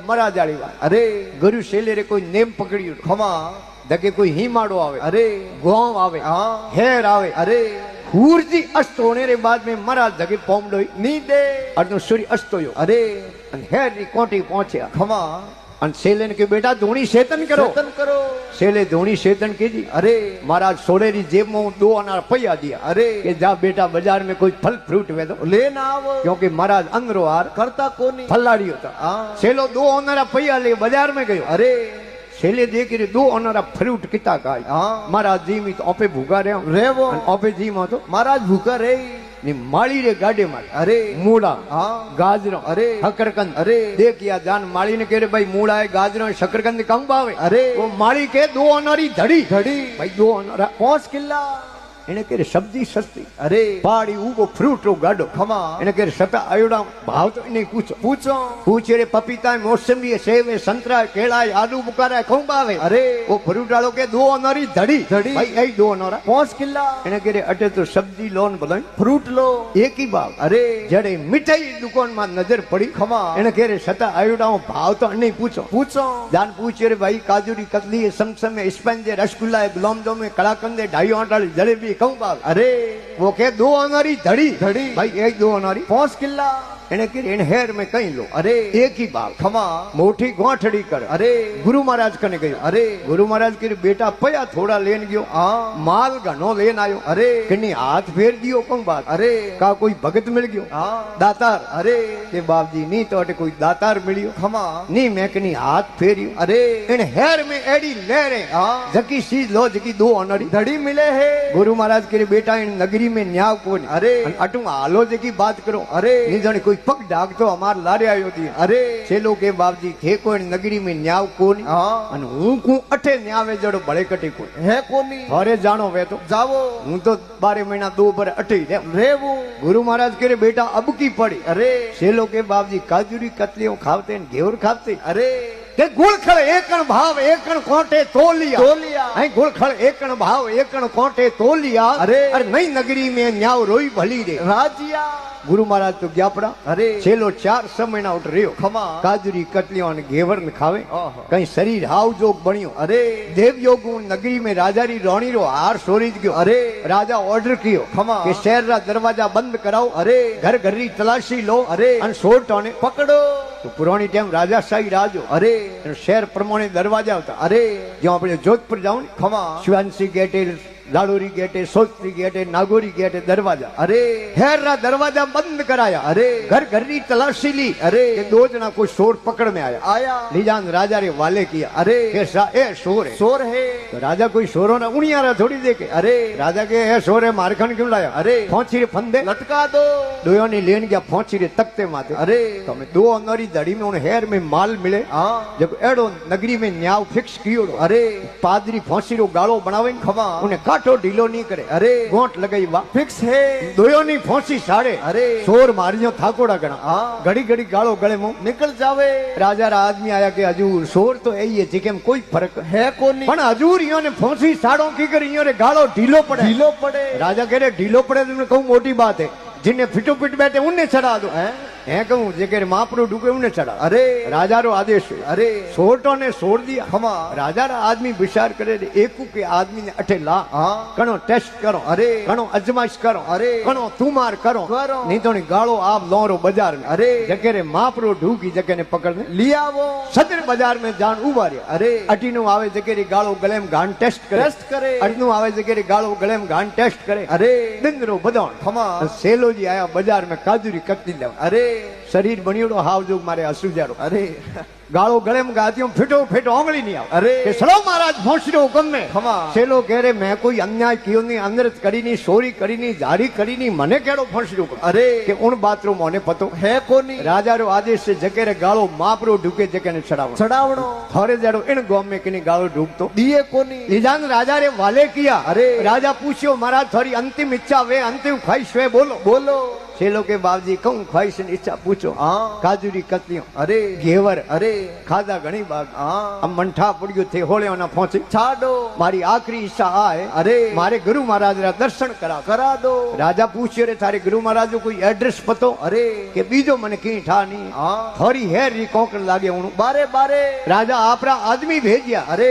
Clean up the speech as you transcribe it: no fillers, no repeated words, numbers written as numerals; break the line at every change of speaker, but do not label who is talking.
मरा जाड़ी बात अरे गुरु शेले रे कोई नेम पकड़ियो खमा दके कोई हीमाड़ो आवे अरे गांव आवे हाँ हेर आवे अरे सूरज अस्त होने रे बाद में मरा जगे पोमडो नींदे अनु सूर्य अस्त होयो अरे हेर री कोटी पहुंचे खमा अन सेले ने के बेटा धोनी सेतन करो सेले धोनी सेतन कीधी अरे महाराज सोड़े री जेब में 2 अनार पैया दिया अरे के जा बेटा बाजार में कोई फल फ्रूट वे दो लेना आवो क्योंकि महाराज अंदरो हार करता कोनी फलाड़ी होता सेलो 2 अनारा पैया ले बाजार में गयो अरे सेले देख रे 2 अनारा फ्रूट किता खाई महाराज जी में तो ओपे भूखा रे वो ओपे जी में तो महाराज भूखा रे नी माली रे गाडे मार अरे मूड़ा गाजरो अरे शकरकंद अरे देखिया जान माली ने कह रे भाई मूड़ा है गाजरो शकरकंद कम भावे अरे वो माली के 2 अनारी धड़ी धड़ी भाई 2 अनारा 5 किला એને કે સબ્જી સસ્તી અરે પાડી ઉગો ફ્રૂટ રો ગાડો ખમા એને કે સતા આયોડા ભાવ તો એને પૂછે રે પપીતા મોસંબી સેવ સંતરા કેળા આલુ બુકારા ખંબાવે અરે ઓ ફ્રૂટ વાળો કે 2 અનારી ધડી ધડી ભાઈ એ 2 અનારા 5 કિલ્લા એને કે અટે તો સબ્જી લોન બધાય ફ્રૂટ લો એક ही ભાવ અરે જડે મીઠાઈ દુકાન માં નજર પડી ખમા એને કે સતા આયોડા ભાવ તો એને પૂછો જાન પૂછે રે ભાઈ કાજુરી કતલી સમસમે સ્પંજ રસગુલ્લા ગુલાબ જામુન કલાકંદ ઢાઈ આંટાળી જલેબી अरे वो के 2 अनारी धड़ी धड़ी भाई 2 अनारी 5 किला એને કરી એને હેર में कहीं लो अरे एक ही भाव खमा मोटी गोठड़ी कर अरे गुरु महाराज कने गयो अरे गुरु महाराज के बेटा पया थोड़ा लेन गयो माल घणो लेन आयो अरे कनी हाथ फेर दियो कौन बात अरे का कोई भगत मिल गयो दातार अरे के बाप जी नी तो अटे कोई दातार मिलियो खमा नी मैं कनी हाथ फेरियो अरे इन हेर में एडी ले रे जकी चीज लो जकी 2 अनारी धड़ी मिले है गुरु महाराज के बेटा इन नगरी में न्याव कोन अरे अटू हालो जकी बात करो अरे नी जाने कोई पग डाक तो हमार लारे आयो थी अरे चेलो के बाबजी थे कोई नगरी में न्याव कोनी अन हूं को अठे न्यावे जड़ो बड़े कटे कोई है कोनी अरे जानो वे तो जावो हूं तो 12 महीना 2 पर अठे रेवो गुरु महाराज के बेटा अब की पड़ी अरे चेलो के बाबजी काजूरी कतलियों खावते घेवर खावते अरे के गुलखड़ एकण भाव एकण कोटे तोलिया गुलखड़ एकण भाव एकण कोटे तोलिया अरे नई नगरी में न्याव रोई भली रे राजिया गुरु महाराज तो गया पड़ा अरे छेलो 4 महीना उठ रहो खमा काजूरी कटलियों ने घेवर न खावे कहीं शरीर हाव जोग बनियो अरे देव योग नगरी में राजा री रोणी रो हार सोरी गयो अरे राजा ऑर्डर कियो खमा के शहर रा दरवाजा बंद कराओ अरे घर घर री तलाशी लो अरे अन सोटो ने पकड़ो तो पुरानी टाइम राजा शाही राजो अरे शहर प्रमाणे दरवाजा होता अरे जो अपने जोधपुर जाओ खमा शिवानसी गेटे लाडोरी गेटे सोचती गेटे नागोरी गेटे दरवाजा अरे हेर रा दरवाजा बंद कराया अरे घर घर री तलाशी ली अरे 2 जना कोई शोर पकड़ में आया लीजान राजा रे वाले किया अरे ए शोर है तो राजा कोई शोरों ने उनियारा थोड़ी देखे अरे राजा के ए शोर है मारखन क्यों लाया अरे फोंची रे फंदे लटका दो दोयों ने लेन गया फोंची रे तख्ते माथे अरे तो 2 अनारी धड़ी में उन हेर में माल मिले जब एडो नगरी में न्याव फिक्स कियो अरे पादरी फोंची रो गालो बनावे खमा उन्हें काटो ढीलो नहीं करे अरे गोंट लगाई वा फिक्स है दोयो नहीं फोंसी साड़े अरे शोर मारियो थाकोड़ा गणा घड़ी घड़ी गालो गले मुंह निकल जावे राजा रा आदमी आया के हजूर शोर तो यही है जिके में कोई फर्क है कोनी पण हजूर इयो ने फोंसी साड़ो की कर इयो रे गालो ढीलो पड़े राजा कह रे ढीलो पड़े तो मैं कहूं मोटी बात है जिन्हें फिटो फिट बैठे उन्हें चढ़ा दो है कहूं जेके महाप्रभु डूबे उन्हें चढ़ा अरे राजा रो आदेश अरे सोटो ने छोड़ दिया खमा राजा रा आदमी विचार करे एकू के आदमी ने अठे ला कणो टेस्ट करो अरे कणो अजमाइश करो अरे कणो तुमार करो नहीं तो गालो आप लोरो बाजार में अरे जके रे महाप्रभु ढूकी जके ने पकड़ ने लिया वो सदर बाजार में जान उबारे अरे अटीनो आवे जके रे गालो गले में घान टेस्ट करे अटीनो आवे जके रे गालो गले में घान टेस्ट करे अरे दिन रो बदौन खमा सेलो जी आया बाजार में काजूरी कटली ले अरे शरीर बनियोड़ो हाव जोग मारे हसू जारो अरे गालो गले में गाती हूँ फिटो फिटो ओंगली नहीं आओ अरे सलो महाराज भोंसरो हुक्म में खमा सेलो कह रे मैं कोई अन्याय कियो नहीं अनृत करी नहीं सोरी करी नहीं जारी करी नहीं मने केड़ो भोंसरो अरे के उन बातरो मोने पतो है कोनी राजा रो आदेश से जके रे गालो मापरो ढुके जके ने चढ़ावणो थोड़े जड़ो इन गोम में किनी गालो ढुकतो दिए कोनी लीजान राजा रे वाले किया अरे राजा पूछियो महाराज थोड़ी अंतिम इच्छा वे अंतिम ख्वाहिश वे बोलो चेलो के बाबजी कहूं ख्वाहिश इच्छा पूछो काजूरी कतलियों अरे घेवर अरे ખાધા ઘણી બાગ
હા
આમ મંઠા પડ્યું તે હોળ્યોના પહોંચી
છાડો
મારી આખરી ઈચ્છા આય
અરે
મારે ગુરુ મહારાજના દર્શન કરા
દો
રાજા પૂછ્યો રે તારે ગુરુ મહારાજ કોઈ એડ્રેસ પતો
અરે
કે બીજો મને કઈ ઠા નહીં
હા
ફરી હેર રી કોકણ લાગે હું
બારે બારે
રાજા આપણા આદમી ભેજ્યા
અરે